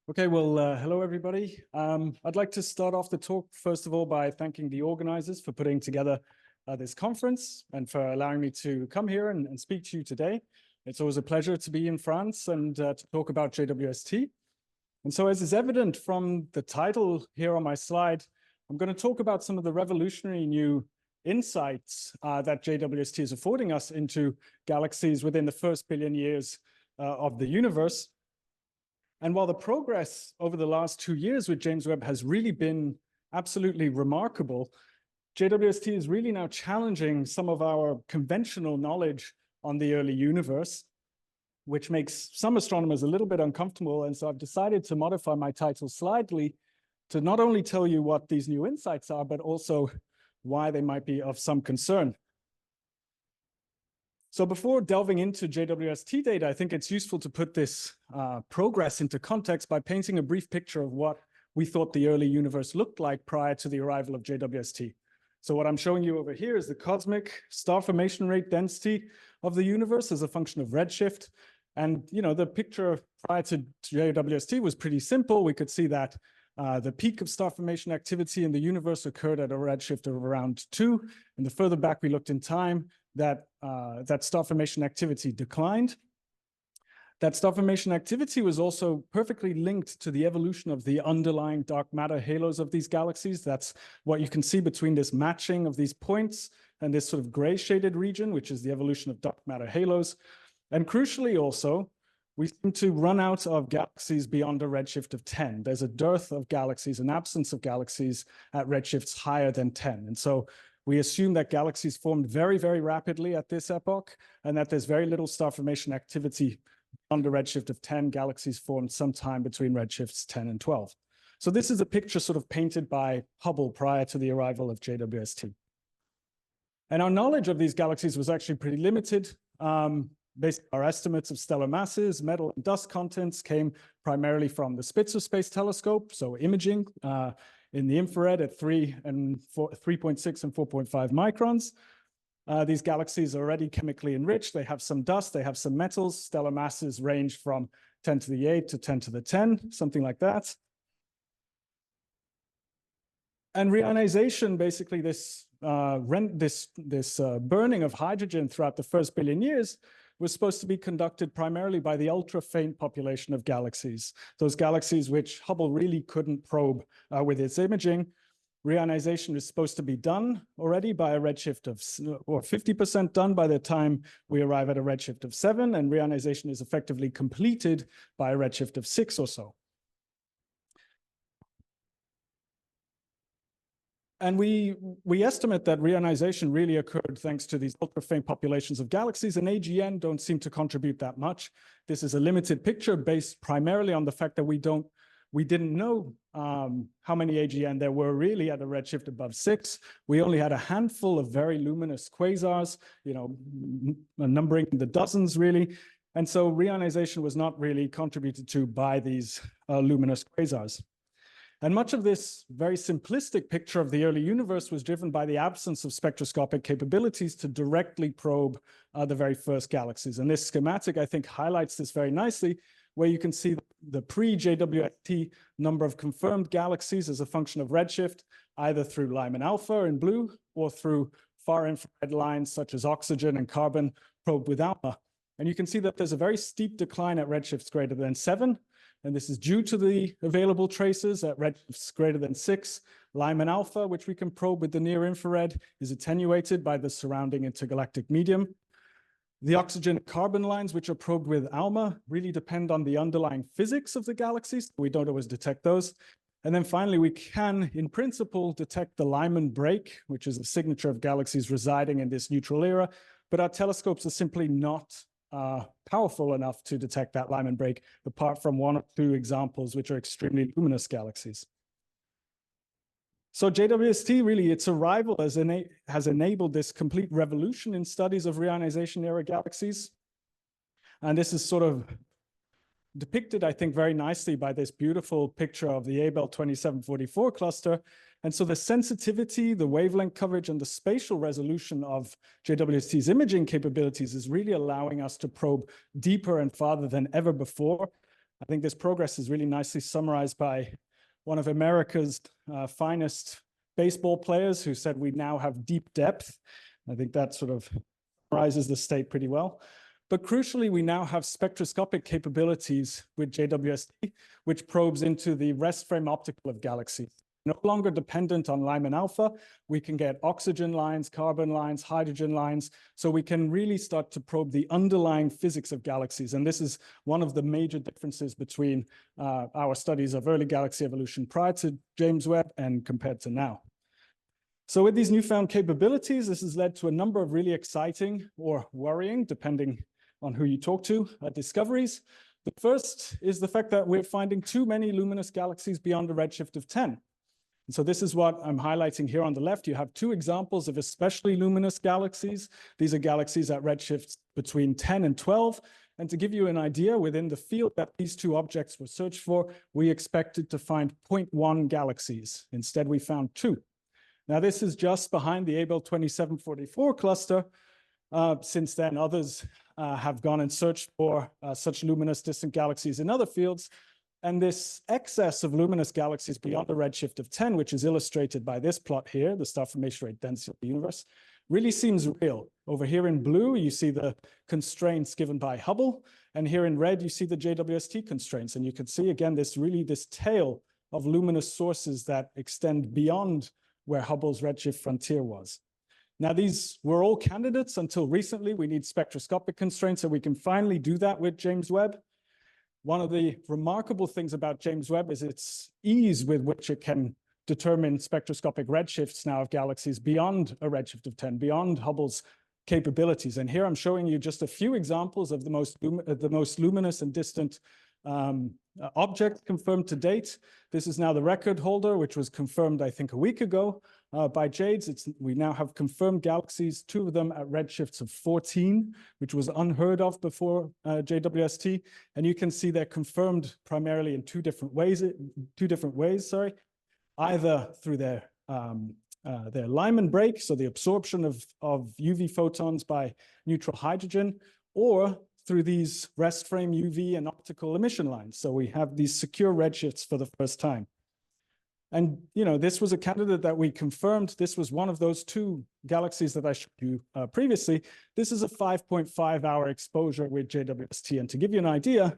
Okay, well, hello everybody. I'd like to start off the talk, first of all, by thanking the organizers for putting together this conference and for allowing me to come here and speak to you today. It's always a pleasure to be in France and to talk about JWST. And so as is evident from the title here on my slide, I'm going to talk about some of the revolutionary new insights that JWST is affording us into galaxies within the first billion years of the universe. And while the progress over the last 2 years with James Webb has really been absolutely remarkable, JWST is really now challenging some of our conventional knowledge on the early universe, which makes some astronomers a little bit uncomfortable. And so I've decided to modify my title slightly to not only tell you what these new insights are, but also why they might be of some concern. So before delving into JWST data, I think it's useful to put this progress into context by painting a brief picture of what we thought the early universe looked like prior to the arrival of JWST. So what I'm showing you over here is the cosmic star formation rate density of the universe as a function of redshift. And the picture prior to JWST was pretty simple. We could see that the peak of star formation activity in the universe occurred at a redshift of around 2. And the further back we looked in time, that star formation activity declined. That star formation activity was also perfectly linked to the evolution of the underlying dark matter halos of these galaxies. That's what you can see between this matching of these points and this sort of gray shaded region, which is the evolution of dark matter halos. And crucially also, we seem to run out of galaxies beyond a redshift of 10. There's a dearth of galaxies, an absence of galaxies at redshifts higher than 10. And so we assume that galaxies formed very, very rapidly at this epoch, and that there's very little star formation activity under redshift of 10. Galaxies formed sometime between redshifts 10 and 12. So this is a picture sort of painted by Hubble prior to the arrival of JWST. And our knowledge of these galaxies was actually pretty limited. Based on our estimates of stellar masses, metal and dust contents came primarily from the Spitzer Space Telescope, so imaging in the infrared at 3.6 and 4.5 microns. These galaxies are already chemically enriched. They have some dust, they have some metals. Stellar masses range from 10 to the 8 to 10 to the 10, something like that. And reionization, basically this burning of hydrogen throughout the first billion years, was supposed to be conducted primarily by the ultra-faint population of galaxies, those galaxies which Hubble really couldn't probe with its imaging. Reionization is supposed to be done already by a redshift of, or 50% done by the time we arrive at a redshift of 7, and reionization is effectively completed by a redshift of 6 or so. And we estimate that reionization really occurred thanks to these ultra-faint populations of galaxies, and AGN don't seem to contribute that much. This is a limited picture based primarily on the fact that we didn't know how many AGN there were really at a redshift above 6. We only had a handful of very luminous quasars, numbering in the dozens really. And so reionization was not really contributed to by these luminous quasars. And much of this very simplistic picture of the early universe was driven by the absence of spectroscopic capabilities to directly probe the very first galaxies. And this schematic, I think, highlights this very nicely, where you can see the pre-JWST number of confirmed galaxies as a function of redshift, either through Lyman alpha in blue or through far infrared lines such as oxygen and carbon probed with alpha. And you can see that there's a very steep decline at redshifts greater than 7. And this is due to the available traces at redshifts greater than 6. Lyman alpha, which we can probe with the near infrared, is attenuated by the surrounding intergalactic medium. The oxygen and carbon lines, which are probed with ALMA, really depend on the underlying physics of the galaxies. We don't always detect those. And then finally, we can, in principle, detect the Lyman break, which is a signature of galaxies residing in this neutral era. But our telescopes are simply not powerful enough to detect that Lyman break, apart from 1 or 2 examples, which are extremely luminous galaxies. So JWST, really, its arrival has enabled this complete revolution in studies of reionization era galaxies. And this is sort of depicted, I think, very nicely by this beautiful picture of the Abell 2744 cluster. And so the sensitivity, the wavelength coverage, and the spatial resolution of JWST's imaging capabilities is really allowing us to probe deeper and farther than ever before. I think this progress is really nicely summarized by one of America's finest baseball players who said we now have deep depth. I think that sort of summarizes the state pretty well. But crucially, we now have spectroscopic capabilities with JWST, which probes into the rest frame optical of galaxies. No longer dependent on Lyman alpha, we can get oxygen lines, carbon lines, hydrogen lines, so we can really start to probe the underlying physics of galaxies. And this is one of the major differences between our studies of early galaxy evolution prior to James Webb and compared to now. So with these newfound capabilities, this has led to a number of really exciting or worrying, depending on who you talk to, discoveries. The first is the fact that we're finding too many luminous galaxies beyond a redshift of 10. And so this is what I'm highlighting here on the left. You have two examples of especially luminous galaxies. These are galaxies at redshifts between 10 and 12. And to give you an idea, within the field that these two objects were searched for, we expected to find 0.1 galaxies. Instead, we found 2. Now, this is just behind the Abell 2744 cluster. Since then, others have gone and searched for such luminous distant galaxies in other fields. And this excess of luminous galaxies beyond a redshift of 10, which is illustrated by this plot here, the star formation rate density of the universe, really seems real. Over here in blue, you see the constraints given by Hubble. And here in red, you see the JWST constraints. And you can see, again, this tail of luminous sources that extend beyond where Hubble's redshift frontier was. Now, these were all candidates until recently. We need spectroscopic constraints, so we can finally do that with James Webb. One of the remarkable things about James Webb is its ease with which it can determine spectroscopic redshifts now of galaxies beyond a redshift of 10, beyond Hubble's capabilities. And here I'm showing you just a few examples of the most luminous and distant object confirmed to date. This is now the record holder, which was confirmed, I think, a week ago by JADES. We now have confirmed galaxies, 2 of them at redshifts of 14, which was unheard of before JWST. And you can see they're confirmed primarily in two different ways, either through their Lyman break, so the absorption of UV photons by neutral hydrogen, or through these rest frame UV and optical emission lines. So we have these secure redshifts for the first time. And, this was a candidate that we confirmed. This was one of those 2 galaxies that I showed you previously. This is a 5.5-hour exposure with JWST. And to give you an idea,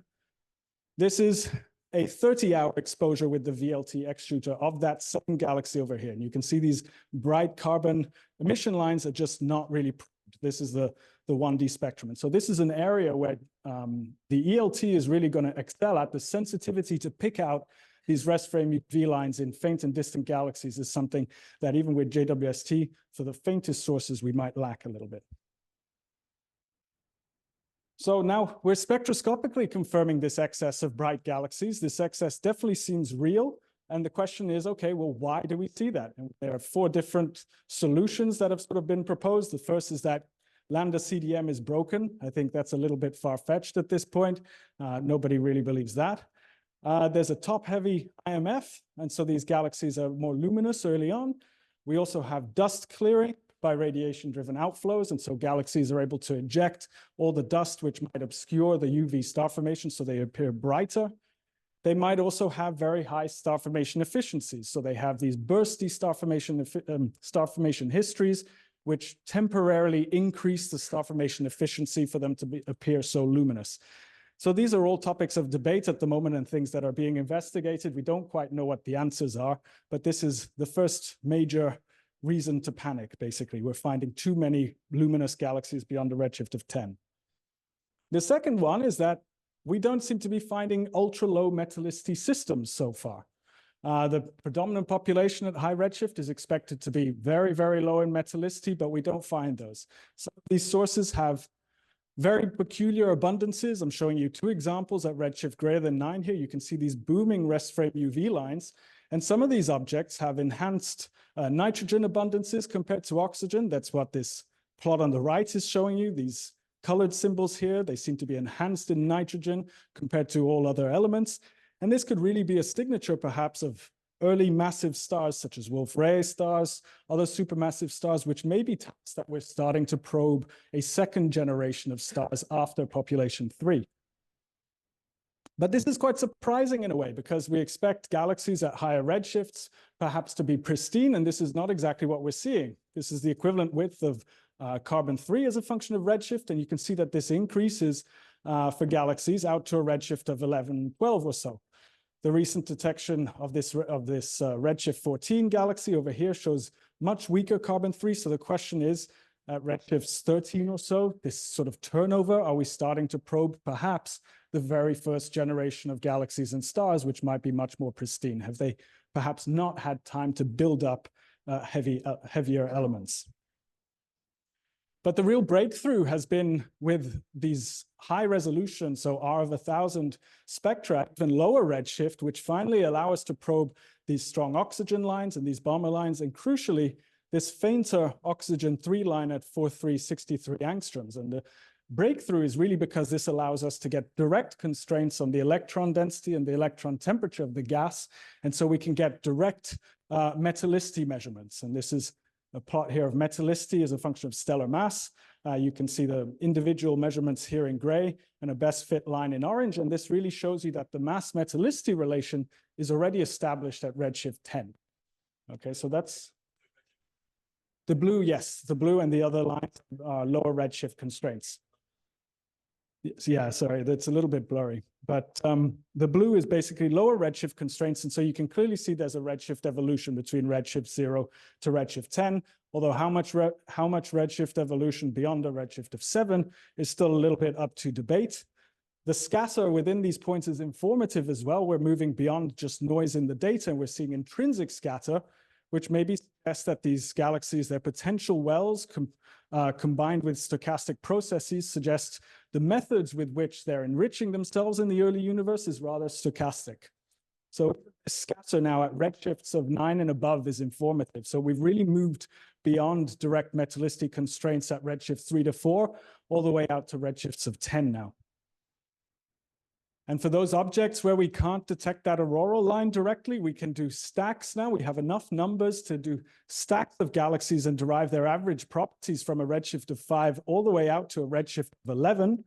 this is a 30-hour exposure with the VLT X-shooter of that same galaxy over here. And you can see these bright carbon emission lines are just not really probed. This is the 1D spectrum. And so this is an area where the ELT is really going to excel at. The sensitivity to pick out these rest frame UV lines in faint and distant galaxies is something that even with JWST, for the faintest sources, we might lack a little bit. So now we're spectroscopically confirming this excess of bright galaxies. This excess definitely seems real. And the question is, okay, well, why do we see that? And there are 4 different solutions that have sort of been proposed. The first is that lambda CDM is broken. I think that's a little bit far-fetched at this point. Nobody really believes that. There's a top-heavy IMF, and so these galaxies are more luminous early on. We also have dust clearing by radiation-driven outflows, and so galaxies are able to eject all the dust which might obscure the UV star formation, so they appear brighter. They might also have very high star formation efficiencies, so they have these bursty star formation histories, which temporarily increase the star formation efficiency for them to appear so luminous. So these are all topics of debate at the moment and things that are being investigated. We don't quite know what the answers are, but this is the first major reason to panic, basically. We're finding too many luminous galaxies beyond a redshift of 10. The second one is that we don't seem to be finding ultra-low metallicity systems so far. The predominant population at high redshift is expected to be very, very low in metallicity, but we don't find those. Some of these sources have very peculiar abundances. I'm showing you 2 examples at redshift greater than 9 here. You can see these booming rest frame UV lines. And some of these objects have enhanced nitrogen abundances compared to oxygen. That's what this plot on the right is showing you. These colored symbols here, they seem to be enhanced in nitrogen compared to all other elements. And this could really be a signature, perhaps, of early massive stars such as Wolf-Rayet stars, other supermassive stars, which may be types that we're starting to probe a second generation of stars after population 3. But this is quite surprising in a way, because we expect galaxies at higher redshifts perhaps to be pristine, and this is not exactly what we're seeing. This is the equivalent width of carbon-3 as a function of redshift, and you can see that this increases for galaxies out to a redshift of 11, 12 or so. The recent detection of this redshift 14 galaxy over here shows much weaker carbon-3, so the question is, at redshifts 13 or so, this sort of turnover, are we starting to probe perhaps the very first generation of galaxies and stars, which might be much more pristine? Have they perhaps not had time to build up heavier elements? But the real breakthrough has been with these high resolution, so R of 1,000 spectra, even lower redshift, which finally allow us to probe these strong oxygen lines and these Balmer lines, and crucially, this fainter oxygen 3 line at 4363 angstroms. And the breakthrough is really because this allows us to get direct constraints on the electron density and the electron temperature of the gas. And so we can get direct metallicity measurements. And this is a plot here of metallicity as a function of stellar mass. You can see the individual measurements here in gray and a best fit line in orange. And this really shows you that the mass metallicity relation is already established at redshift 10. Okay, so that's the blue, yes, the blue and the other lines are lower redshift constraints. Yeah, sorry, that's a little bit blurry. But the blue is basically lower redshift constraints. And so you can clearly see there's a redshift evolution between redshift 0 to redshift 10, although how much redshift evolution beyond a redshift of 7 is still a little bit up to debate. The scatter within these points is informative as well. We're moving beyond just noise in the data, and we're seeing intrinsic scatter, which maybe suggests that these galaxies, their potential wells combined with stochastic processes, suggest the methods with which they're enriching themselves in the early universe is rather stochastic. So scatter now at redshifts of 9 and above is informative. So we've really moved beyond direct metallicity constraints at redshift 3 to 4, all the way out to redshifts of 10 now. And for those objects where we can't detect that auroral line directly, we can do stacks now. We have enough numbers to do stacks of galaxies and derive their average properties from a redshift of 5 all the way out to a redshift of 11.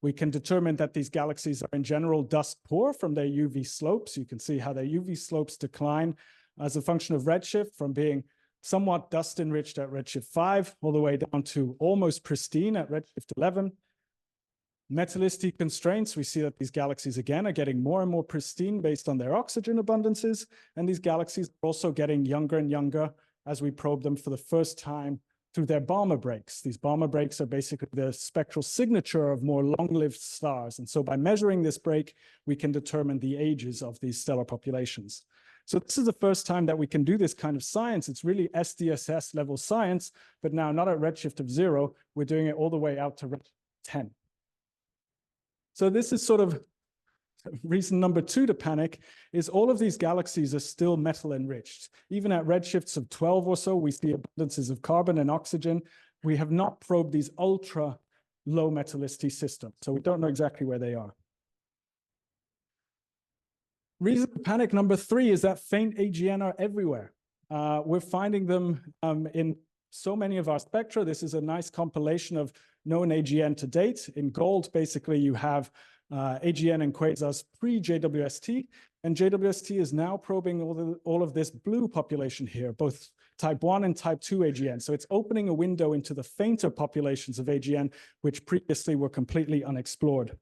We can determine that these galaxies are in general dust poor from their UV slopes. You can see how their UV slopes decline as a function of redshift from being somewhat dust enriched at redshift 5 all the way down to almost pristine at redshift 11. Metallicity constraints, we see that these galaxies again are getting more and more pristine based on their oxygen abundances, and these galaxies are also getting younger and younger as we probe them for the first time through their Balmer breaks. These Balmer breaks are basically the spectral signature of more long-lived stars, and so by measuring this break, we can determine the ages of these stellar populations. So this is the first time that we can do this kind of science. It's really SDSS level science, but now not at redshift of 0, we're doing it all the way out to redshift 10. So this is sort of reason number 2 to panic, is all of these galaxies are still metal enriched. Even at redshifts of 12 or so, we see abundances of carbon and oxygen. We have not probed these ultra low metallicity systems, so we don't know exactly where they are. Reason to panic number 3 is that faint AGN are everywhere. We're finding them in so many of our spectra. This is a nice compilation of known AGN to date. In gold, basically, you have AGN and quasars pre-JWST, and JWST is now probing all of this blue population here, both type 1 and type 2 AGN. So it's opening a window into the fainter populations of AGN, which previously were completely unexplored.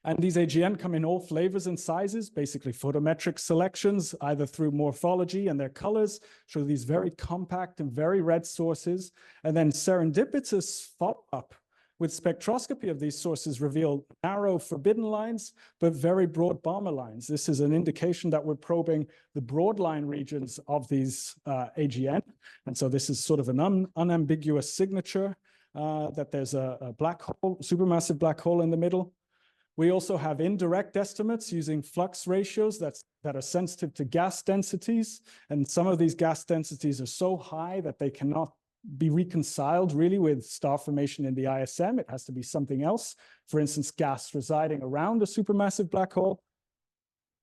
And these AGN come in all flavors and sizes, basically photometric selections, either through morphology and their colors, show these very compact and very red sources. And then serendipitous follow-up with spectroscopy of these sources reveal narrow forbidden lines, but very broad Balmer lines. This is an indication that we're probing the broad line regions of these AGN. And so this is sort of an unambiguous signature that there's a black hole, supermassive black hole in the middle. We also have indirect estimates using flux ratios that are sensitive to gas densities. And some of these gas densities are so high that they cannot be reconciled really with star formation in the ISM. It has to be something else. For instance, gas residing around a supermassive black hole.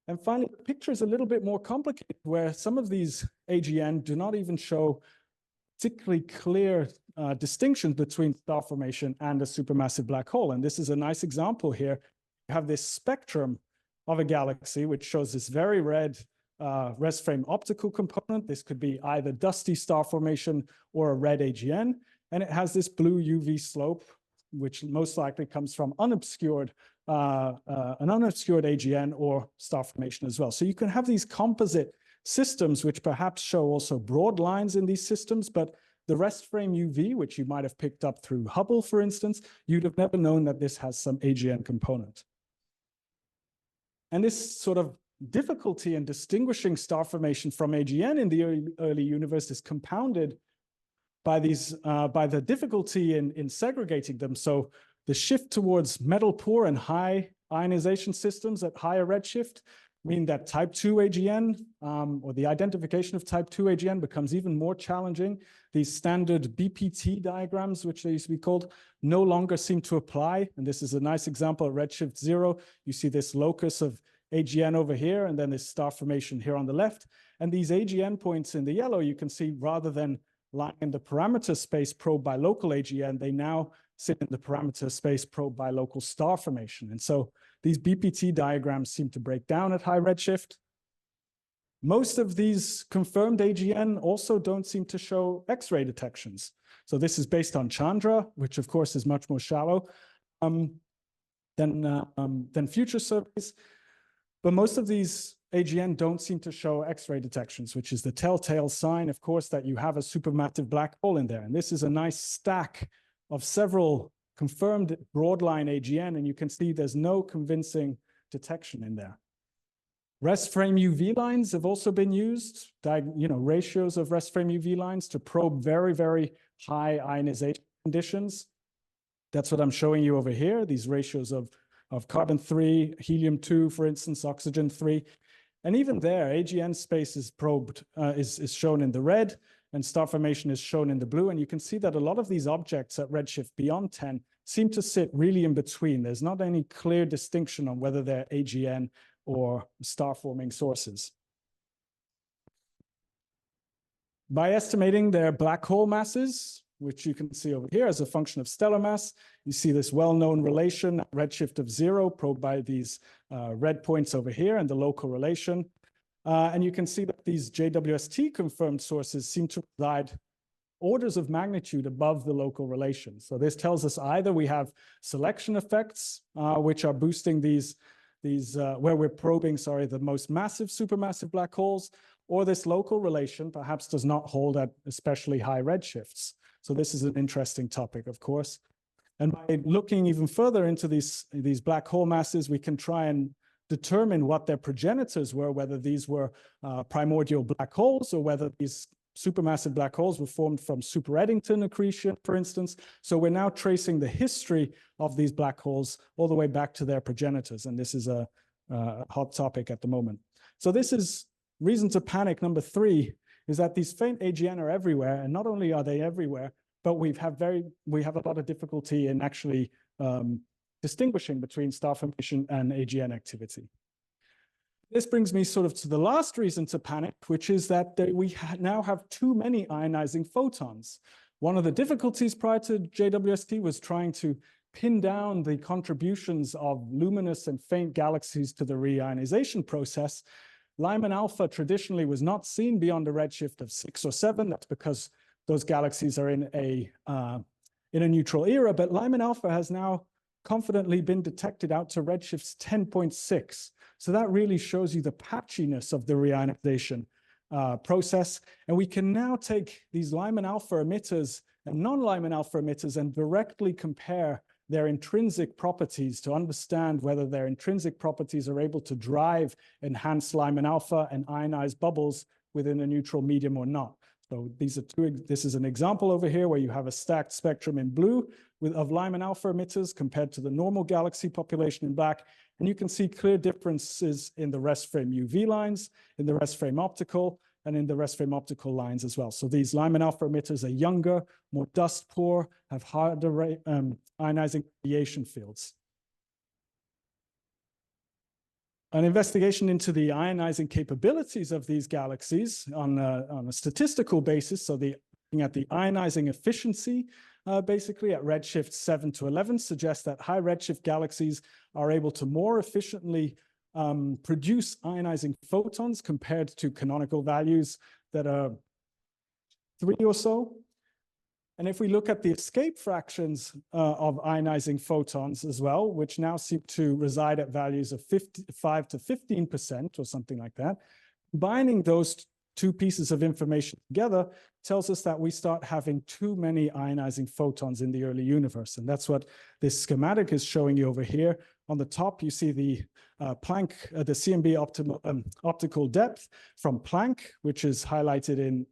And finally, the picture is a little bit more complicated, where some of these AGN do not even show particularly clear distinctions between star formation and a supermassive black hole. And this is a nice example here you have this spectrum of a galaxy, which shows this very red res frame optical component. This could be either dusty star formation or a red AGN. And it has this blue UV slope, which most likely comes from an unobscured AGN or star formation as well. So you can have these composite systems, which perhaps show also broad lines in these systems, but the rest frame UV, which you might have picked up through Hubble, for instance, you'd have never known that this has some AGN component. And this sort of difficulty in distinguishing star formation from AGN in the early universe is compounded by the difficulty in segregating them. So the shift towards metal poor and high ionization systems at higher redshift mean that type 2 AGN or the identification of type 2 AGN becomes even more challenging. These standard BPT diagrams, which they used to be called, no longer seem to apply. And this is a nice example at redshift 0. You see this locus of AGN over here, and then this star formation here on the left. And these AGN points in the yellow, you can see rather than lying in the parameter space probed by local AGN, they now sit in the parameter space probed by local star formation. And so these BPT diagrams seem to break down at high redshift. Most of these confirmed AGN also don't seem to show X-ray detections. So this is based on Chandra, which of course is much more shallow than future surveys. But most of these AGN don't seem to show X-ray detections, which is the telltale sign, of course, that you have a supermassive black hole in there. And this is a nice stack of several confirmed broadline AGN, and you can see there's no convincing detection in there. Rest frame UV lines have also been used, ratios of rest frame UV lines to probe very, very high ionization conditions. That's what I'm showing you over here, these ratios of carbon-3, helium-2, for instance, oxygen-3. And even there, AGN space is probed, is shown in the red, and star formation is shown in the blue. And you can see that a lot of these objects at redshift beyond 10 seem to sit really in between. There's not any clear distinction on whether they're AGN or star-forming sources. By estimating their black hole masses, which you can see over here as a function of stellar mass, you see this well-known relation at redshift of 0 probed by these red points over here and the local relation. And you can see that these JWST confirmed sources seem to reside orders of magnitude above the local relation. So this tells us either we have selection effects, which are boosting these where we're probing, the most massive supermassive black holes, or this local relation perhaps does not hold at especially high redshifts. So this is an interesting topic, of course. And by looking even further into these black hole masses, we can try and determine what their progenitors were, whether these were primordial black holes or whether these supermassive black holes were formed from super Eddington accretion, for instance. So we're now tracing the history of these black holes all the way back to their progenitors. And this is a hot topic at the moment. So this is reason to panic number 3, is that these faint AGN are everywhere. And not only are they everywhere, but we have a lot of difficulty in actually distinguishing between star formation and AGN activity. This brings me sort of to the last reason to panic, which is that we now have too many ionizing photons. One of the difficulties prior to JWST was trying to pin down the contributions of luminous and faint galaxies to the reionization process. Lyman alpha traditionally was not seen beyond a redshift of 6 or 7. That's because those galaxies are in a neutral era, but Lyman alpha has now confidently been detected out to redshifts 10.6. So that really shows you the patchiness of the reionization process. And we can now take these Lyman alpha emitters and non-Lyman alpha emitters and directly compare their intrinsic properties to understand whether their intrinsic properties are able to drive enhanced Lyman alpha and ionized bubbles within a neutral medium or not. So this is an example over here where you have a stacked spectrum in blue of Lyman alpha emitters compared to the normal galaxy population in black. And you can see clear differences in the rest frame UV lines, in the rest frame optical, and in the rest frame optical lines as well. So these Lyman alpha emitters are younger, more dust poor, have harder ionizing radiation fields. An investigation into the ionizing capabilities of these galaxies on a statistical basis, so looking at the ionizing efficiency basically at redshift 7 to 11, suggests that high redshift galaxies are able to more efficiently produce ionizing photons compared to canonical values that are 3 or so. And if we look at the escape fractions of ionizing photons as well, which now seem to reside at values of 5 to 15% or something like that, combining those two pieces of information together tells us that we start having too many ionizing photons in the early universe. And that's what this schematic is showing you over here. On the top, you see the Planck, the CMB optical depth from Planck, which is highlighted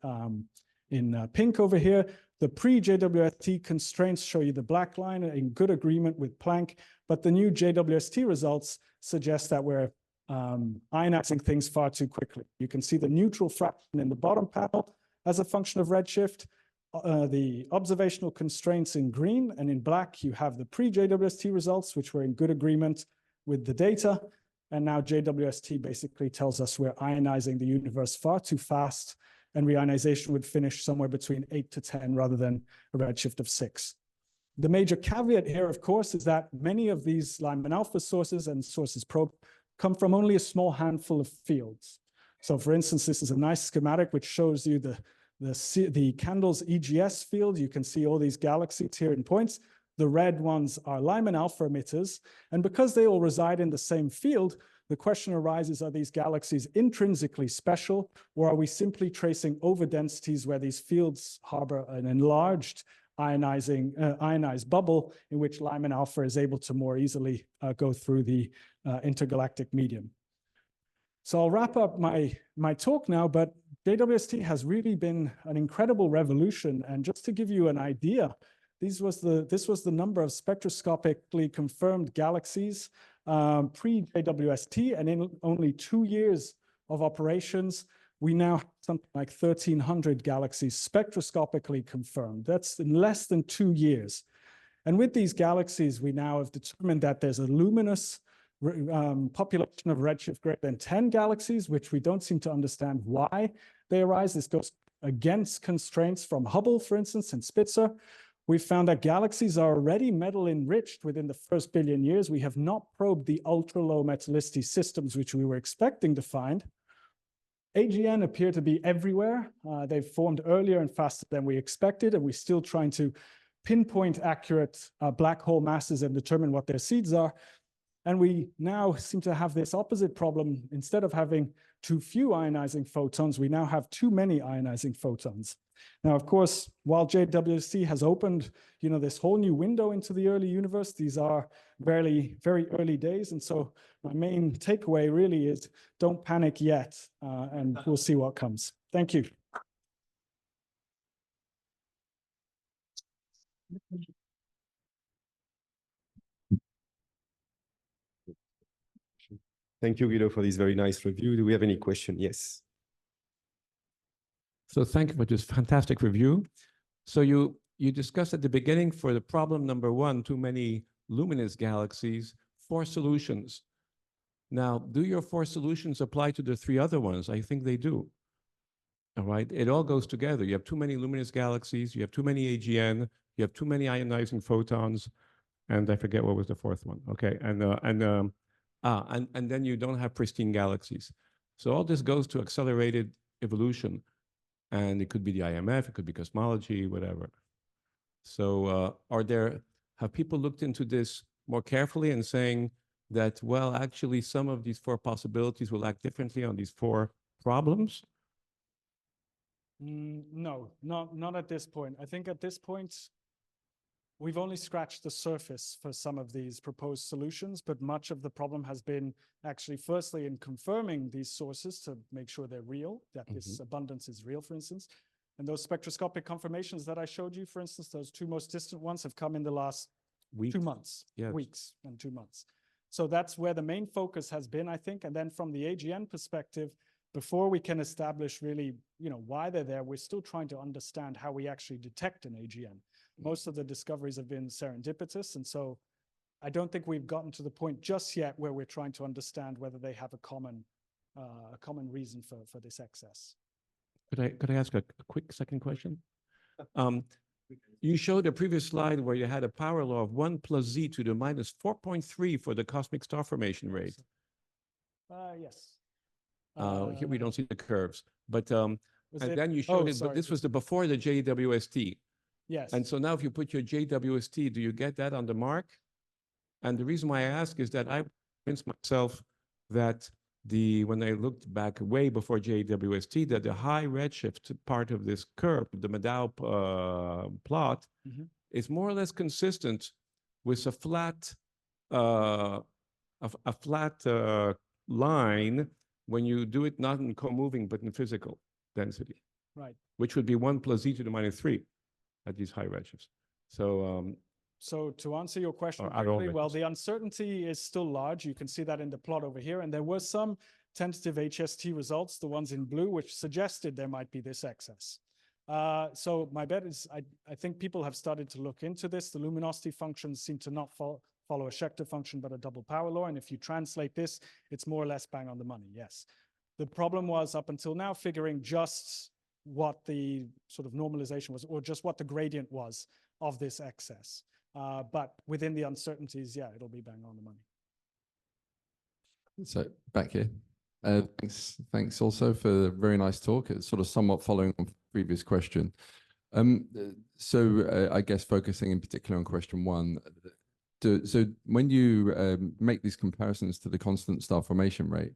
in pink over here. The pre-JWST constraints show you the black line in good agreement with Planck, but the new JWST results suggest that we're ionizing things far too quickly. You can see the neutral fraction in the bottom panel as a function of redshift, the observational constraints in green, and in black you have the pre-JWST results, which were in good agreement with the data. And now JWST basically tells us we're ionizing the universe far too fast, and reionization would finish somewhere between 8 to 10 rather than a redshift of 6. The major caveat here, of course, is that many of these Lyman alpha sources and sources probe come from only a small handful of fields. So for instance, this is a nice schematic which shows you the candle's EGS field. You can see all these galaxies here in points. The red ones are Lyman alpha emitters. And because they all reside in the same field, the question arises, are these galaxies intrinsically special, or are we simply tracing overdensities where these fields harbor an enlarged ionized bubble in which Lyman alpha is able to more easily go through the intergalactic medium? So I'll wrap up my talk now, but JWST has really been an incredible revolution. And just to give you an idea, this was the number of spectroscopically confirmed galaxies pre-JWST, and in only 2 years of operations, we now have something like 1,300 galaxies spectroscopically confirmed. That's in less than 2 years. And with these galaxies, we now have determined that there's a luminous population of redshift greater than 10 galaxies, which we don't seem to understand why they arise. This goes against constraints from Hubble, for instance, and Spitzer. We found that galaxies are already metal enriched within the first billion years. We have not probed the ultra-low metallicity systems, which we were expecting to find. AGN appear to be everywhere. They've formed earlier and faster than we expected, and we're still trying to pinpoint accurate black hole masses and determine what their seeds are. And we now seem to have this opposite problem. Instead of having too few ionizing photons, we now have too many ionizing photons. Now, of course, while JWST has opened, this whole new window into the early universe, these are very early days. And so my main takeaway really is don't panic yet, and we'll see what comes. Thank you. Thank you, Guido, for this very nice review. Do we have any question? Yes. So thank you for this fantastic review. So you discussed at the beginning for the problem number 1, too many luminous galaxies, 4 solutions. Now, do your 4 solutions apply to the 3 other ones? I think they do. All right, it all goes together. You have too many luminous galaxies, you have too many AGN, you have too many ionizing photons, and I forget what was the 4th one. Okay, and then you don't have pristine galaxies. So all this goes to accelerated evolution. And it could be the IMF, it could be cosmology, whatever. So have people looked into this more carefully and saying that, well, actually some of these 4 possibilities will act differently on these 4 problems? No, not at this point. I think at this point, we've only scratched the surface for some of these proposed solutions, but much of the problem has been actually firstly in confirming these sources to make sure they're real, that this abundance is real, for instance. And those spectroscopic confirmations that I showed you, for instance, those 2 most distant ones have come in the last 2 months, weeks and 2 months. So that's where the main focus has been, I think. And then from the AGN perspective, before we can establish really, why they're there, we're still trying to understand how we actually detect an AGN. Most of the discoveries have been serendipitous, and so I don't think we've gotten to the point just yet where we're trying to understand whether they have a common reason for this excess. Could I ask a quick second question? You showed a previous slide where you had a power law of 1 plus z to the minus 4.3 for the cosmic star formation rate. Yes. Here we don't see the curves, but Was and it- then you showed oh, it, sorry, but this this- was the before the JWST. Yes. And so now if you put your JWST, do you get that on the mark? And the reason why I ask is that I convinced myself that when I looked back way before JWST, that the high redshift part of this curve, the Maddow plot, Mhm. is more or less consistent with a flat, a flat line when you do it not in co-moving but in physical density, Right. which would be 1 plus z to the minus 3 at these high redshifts. So So to answer your question Or at all quickly, well, redshifts. the uncertainty is still large. You can see that in the plot over here. And there were some tentative HST results, the ones in blue, which suggested there might be this excess. So my bet is I think people have started to look into this. The luminosity functions seem to not follow a Schechter function, but a double power law. And if you translate this, it's more or less bang on the money, yes. The problem was up until now figuring just what the sort of normalization was, or just what the gradient was of this excess. But within the uncertainties, yeah, it'll be bang on the money. So back here. Thanks also for the very nice talk. It's sort of somewhat following on previous question. I guess focusing in particular on question one. So when you make these comparisons to the constant star formation rate,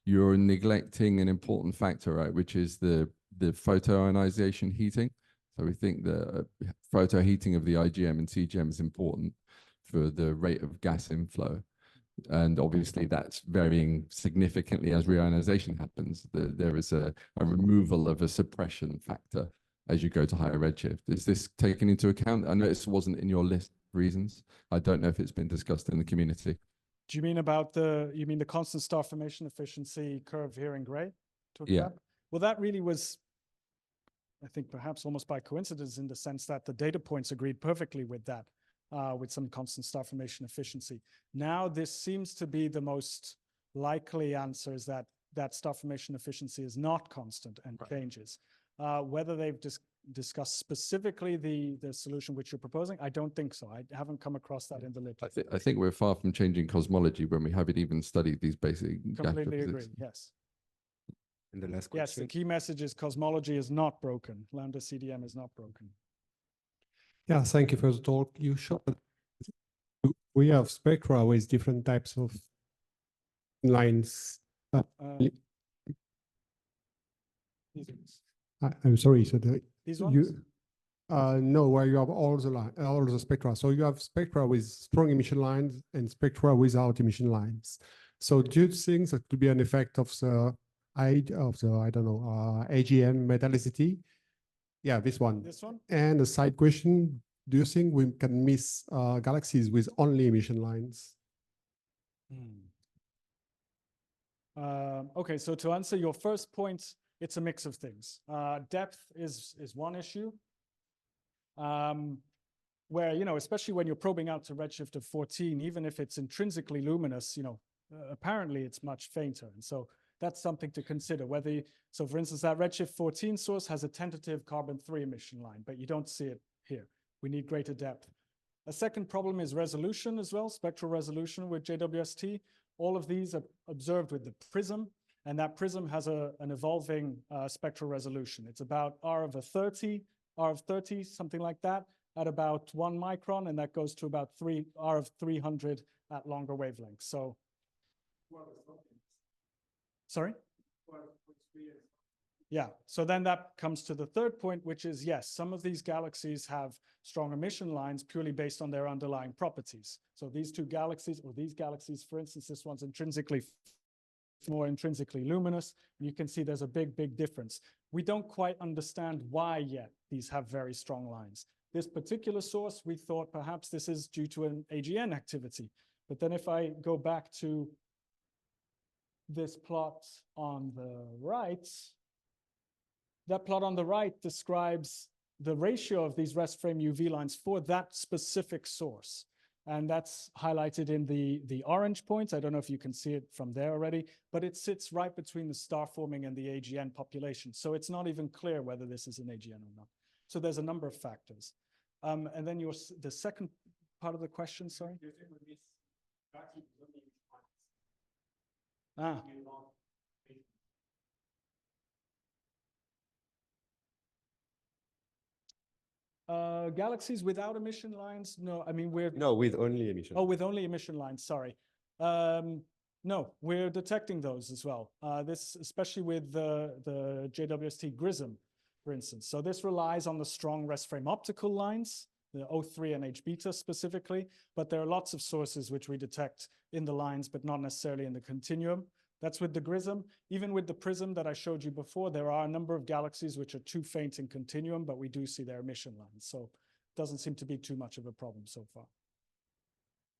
you're neglecting an important factor, right? Which is the photoionization heating. So we think the photoheating of the IgM and CGM is important for the rate of gas inflow. And obviously that's varying significantly as reionization happens. There is a removal of a suppression factor as you go to higher redshift. Is this taken into account? I know this wasn't in your list of reasons. I don't know if it's been discussed in the community. Do you mean about the constant star formation efficiency curve here in gray? Yeah. About? Well, that really was, I think perhaps almost by coincidence in the sense that the data points agreed perfectly with that, with some constant star formation efficiency. Now this seems to be the most likely answer is that star formation efficiency is not constant and changes. Whether they've discussed specifically the solution which you're proposing, I don't think so. I haven't come across that in the literature. I think we're far from changing cosmology when we haven't even studied these basic Completely agree, yes. And the last Yes, the question. key message is cosmology is not broken. Lambda CDM is not broken. Yeah, thank you for the talk. You showed we have spectra with different types of lines. I'm sorry. So These ones? no, where you have all the spectra. So you have spectra with strong emission lines and spectra without emission lines. So do you think that could be an effect of the I don't know, AGM metallicity? Yeah, this one. This one? And a side question, do you think we can miss galaxies with only emission lines? Okay, so to answer your first point, it's a mix of things. Depth is one issue, where, you know, especially when you're probing out to redshift of 14, even if it's intrinsically luminous, you know, apparently it's much fainter. And so that's something to consider. So for instance, that redshift 14 source has a tentative carbon-3 emission line, but you don't see it here. We need greater depth. A second problem is resolution as well, spectral resolution with JWST. All of these are observed with the prism, and that prism has an evolving spectral resolution. It's about R of 30, something like that, at about 1 micron, and that goes to about R of 300 at longer wavelengths. So, sorry? Yeah, so then that comes to the third point, which is, yes, some of these galaxies have strong emission lines purely based on their underlying properties. So these two galaxies, or these galaxies, for instance, this one's more intrinsically luminous. And you can see there's a big, big difference. We don't quite understand why yet these have very strong lines. This particular source, we thought perhaps this is due to an AGN activity. But then if I go back to this plot on the right, that plot on the right describes the ratio of these rest frame UV lines for that specific source. And that's highlighted in the orange points. I don't know if you can see it from there already, but it sits right between the star forming and the AGN population. So it's not even clear whether this is an AGN or not. So there's a number of factors. And then the second part of the question, sorry? Ah. Galaxies without emission lines? No, I mean, No, with only emission. Oh, with only emission lines, sorry. No, we're detecting those as well. This, especially with the JWST GRISM, for instance. So this relies on the strong rest frame optical lines, the O3 and H beta specifically, but there are lots of sources which we detect in the lines, but not necessarily in the continuum. That's with the GRISM. Even with the PRISM that I showed you before, there are a number of galaxies which are too faint in continuum, but we do see their emission lines. So it doesn't seem to be too much of a problem so far.